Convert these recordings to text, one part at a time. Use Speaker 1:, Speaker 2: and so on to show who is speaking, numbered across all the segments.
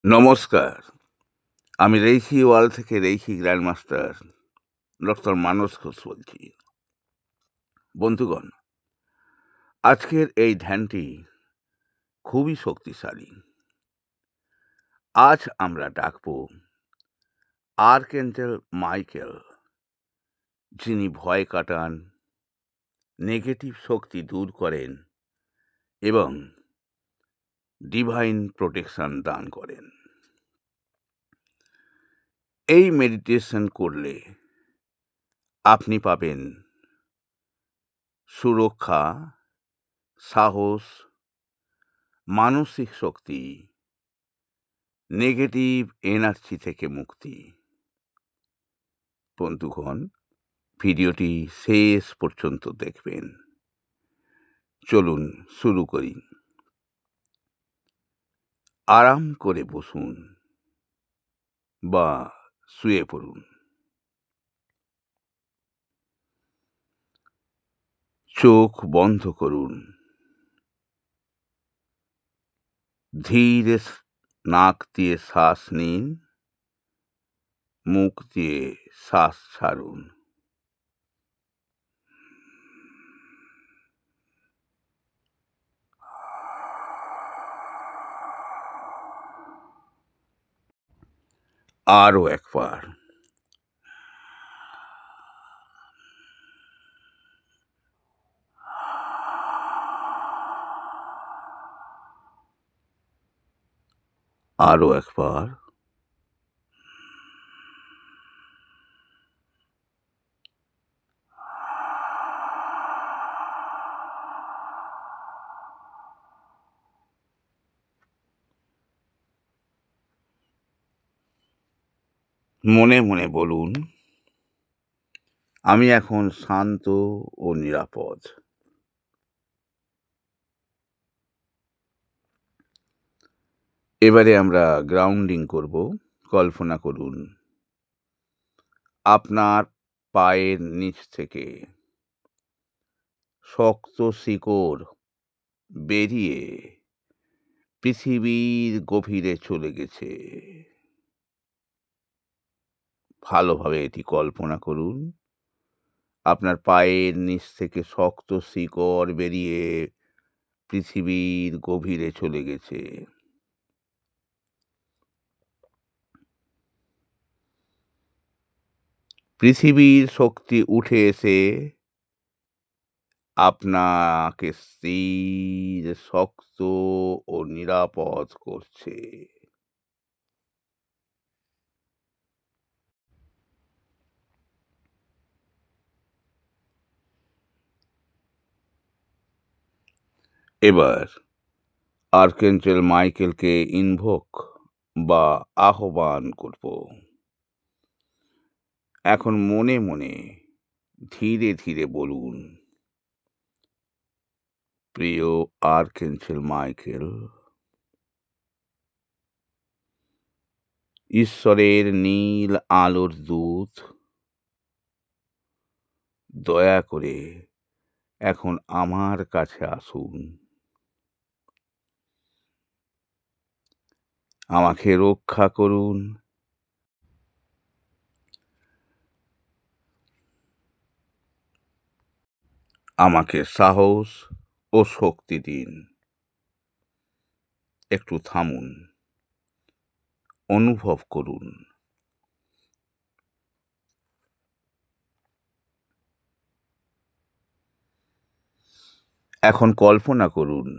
Speaker 1: নমস্কার। আমি reiki world থেকে রেইকি গ্র্যান্ডমাস্টার ডক্টর মানস ঘোষ বলছি। বন্ধুগণ, আজকের এই ধ্যানটি খুবই শক্তিশালী। আজ আমরা ডাকব আর্কএঞ্জেল মাইকেল, যিনি ভয় কাটান, নেগেটিভ শক্তি দূর করেন এবং ডিভাইন প্রোটেকশন দান করেন। এই মেডিটেশন করলে আপনি পাবেন সুরক্ষা, সাহস, মানসিক শক্তি, নেগেটিভ এনার্জি থেকে মুক্তি। বন্ধুগণ, ভিডিওটি শেষ পর্যন্ত দেখবেন। চলুন শুরু করি। আরাম করে বসুন বা শুয়ে পড়ুন। চোখ বন্ধ করুন। ধীরে নাক দিয়ে শ্বাস নিন, মুখ দিয়ে শ্বাস ছাড়ুন। আরও একবার। আরও একবার। মনে মনে বলুন, আমি এখন শান্ত ও নিরাপদ। এবারে আমরা গ্রাউন্ডিং করব। কল্পনা করুন, আপনার পায়ের নিচ থেকে শক্ত শিকড় বেরিয়ে পৃথিবীর গভীরে চলে গেছে। ভালোভাবে এটি কল্পনা করুন। আপনার পায়ের নিচ থেকে শক্ত শিকড় বেরিয়ে পৃথিবীর গভীরে চলে গেছে। পৃথিবীর শক্তি উঠে এসে আপনাকে স্থির, শক্ত ও নিরাপদ করছে। এবার আর্কএঞ্জেল মাইকেলকে ইনভোক বা আহ্বান করব। এখন মনে মনে ধীরে ধীরে বলুন, প্রিয় আর্কএঞ্জেল মাইকেল, ঈশ্বরের নীল আলোর দূত, দয়া করে এখন আমার কাছে আসুন। আমাকে রক্ষা করুন। আমাকে সাহস ও শক্তি দিন। একটু থামুন, অনুভব করুন। এখন কল্পনা করুন,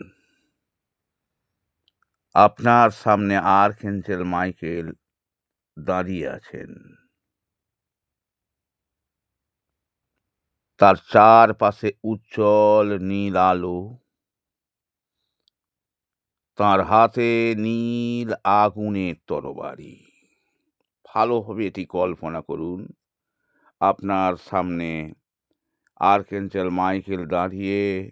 Speaker 1: আপনার সামনে আর্কএঞ্জেল মাইকেল দাঁড়িয়ে আছেন। তার চারপাশে উজ্জ্বল নীল আলো। তার হাতে নীল আগুনের তরবারি। ভালোভাবে এটি কল্পনা করুন, আপনার সামনে আর্কএঞ্জেল মাইকেল দাঁড়িয়ে,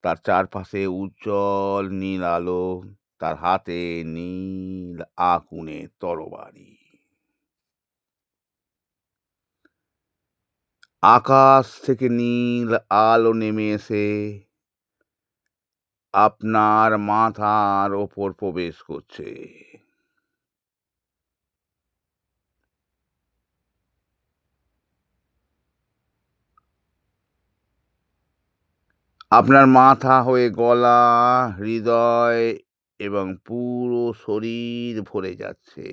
Speaker 1: তার চারপাশে উজ্জ্বল নীল আলো, তার হাতে নীল আগুনের তরবারি। আকাশ থেকে নীল আলো নেমে এসে আপনার মাথার ওপর প্রবেশ করছে। আপনার মাথা হয়ে গলা, হৃদয় এবং পুরো শরীর ভরে যাচ্ছে।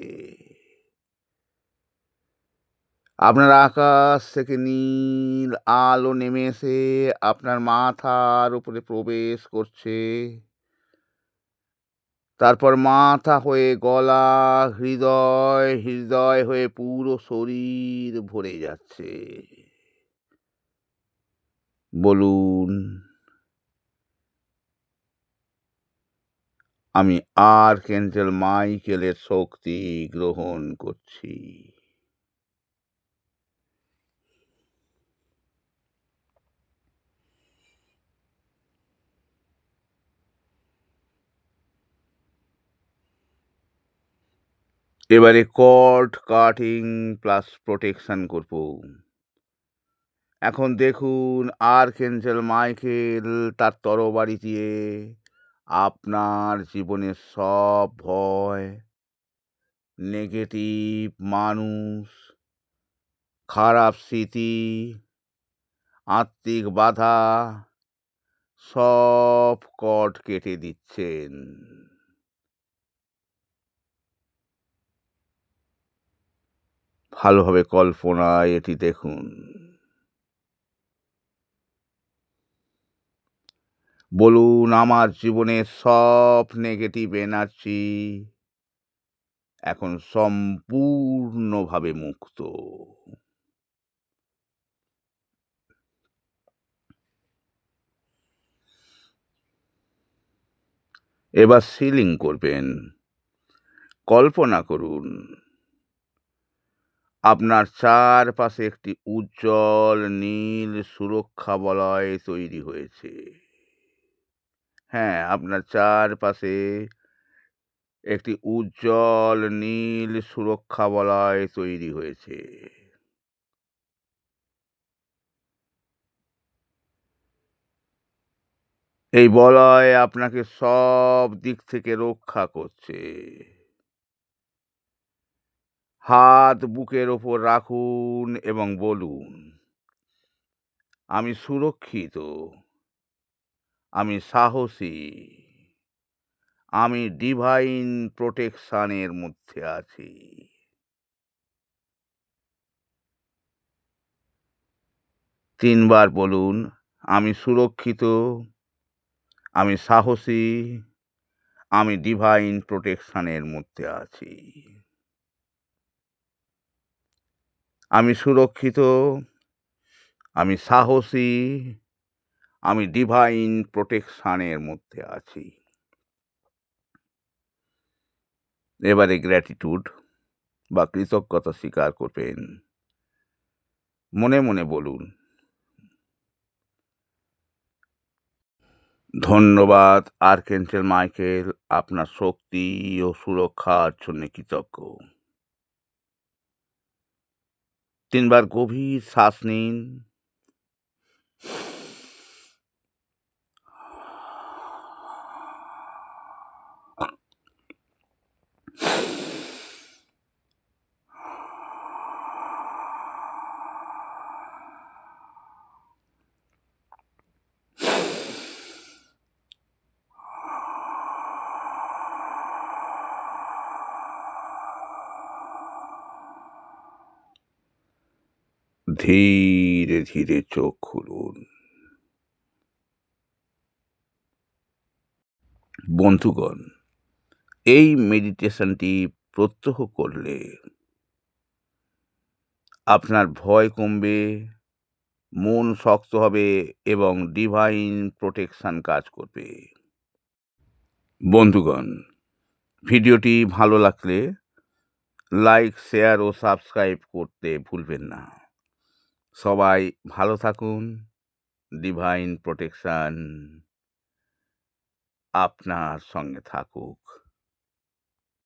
Speaker 1: আপনার আকাশ থেকে নীল আলো নেমে এসে আপনার মাথার উপরে প্রবেশ করছে। তারপর মাথা হয়ে গলা, হৃদয়, হৃদয় হয়ে পুরো শরীর ভরে যাচ্ছে। বলুন, আমি আর্কএঞ্জেল মাইকেলের শক্তি গ্রহণ করছি। এবারে কর্ড কাটিং প্লাস প্রোটেকশন করব। এখন দেখুন আর্কএঞ্জেল মাইকেল তার তরবারি দিয়ে আপনার জীবনের সব ভয়, নেগেটিভ মানুষ, খারাপ স্মৃতি, আত্মিক বাধা সব কর্ড কেটে দিচ্ছেন। ভালোভাবে কল্পনায় এটি দেখুন। বলুন, আমার জীবনের সব নেগেটিভ এনার্জি এখন সম্পূর্ণভাবে মুক্ত। এবার সিলিং করবেন। কল্পনা করুন আপনার চারপাশে একটি উজ্জ্বল নীল সুরক্ষা বলয় তৈরি হয়েছে। হ্যাঁ, আপনার চারপাশে একটি উজ্জ্বল নীল সুরক্ষা বলয় তৈরি হয়েছে। এই বলয় আপনাকে সব দিক থেকে রক্ষা করছে। হাত বুকের ওপর রাখুন এবং বলুন, আমি সুরক্ষিত, আমি সাহসী, আমি ডিভাইন প্রোটেকশনের মধ্যে আছি। ৩ বার বলুন, আমি সুরক্ষিত, আমি সাহসী, আমি ডিভাইন প্রোটেকশনের মধ্যে আছি। আমি সুরক্ষিত, আমি সাহসী, আমি ডিভাইন প্রোটেকশনের মধ্যে আছি। এবারে গ্র্যাটিটিউড বা কৃতজ্ঞতা স্বীকার করবেন। মনে মনে বলুন, ধন্যবাদ আর্কএঞ্জেল মাইকেল, আপনার শক্তি ও সুরক্ষার জন্য কৃতজ্ঞ। ৩ বার গভীর শ্বাস নিন। ধীরে ধীরে চোখ খুলুন। বন্ধুগণ, এই মেডিটেশনটি প্রত্যহ করলে আপনার ভয় কমবে, মন শক্ত হবে এবং ডিভাইন প্রোটেকশন কাজ করবে। বন্ধুগণ, ভিডিওটি ভালো লাগলে লাইক, শেয়ার ও সাবস্ক্রাইব করতে ভুলবেন না। সবাই ভালো থাকুন। ডিভাইন প্রোটেকশন আপনার সঙ্গে থাকুক।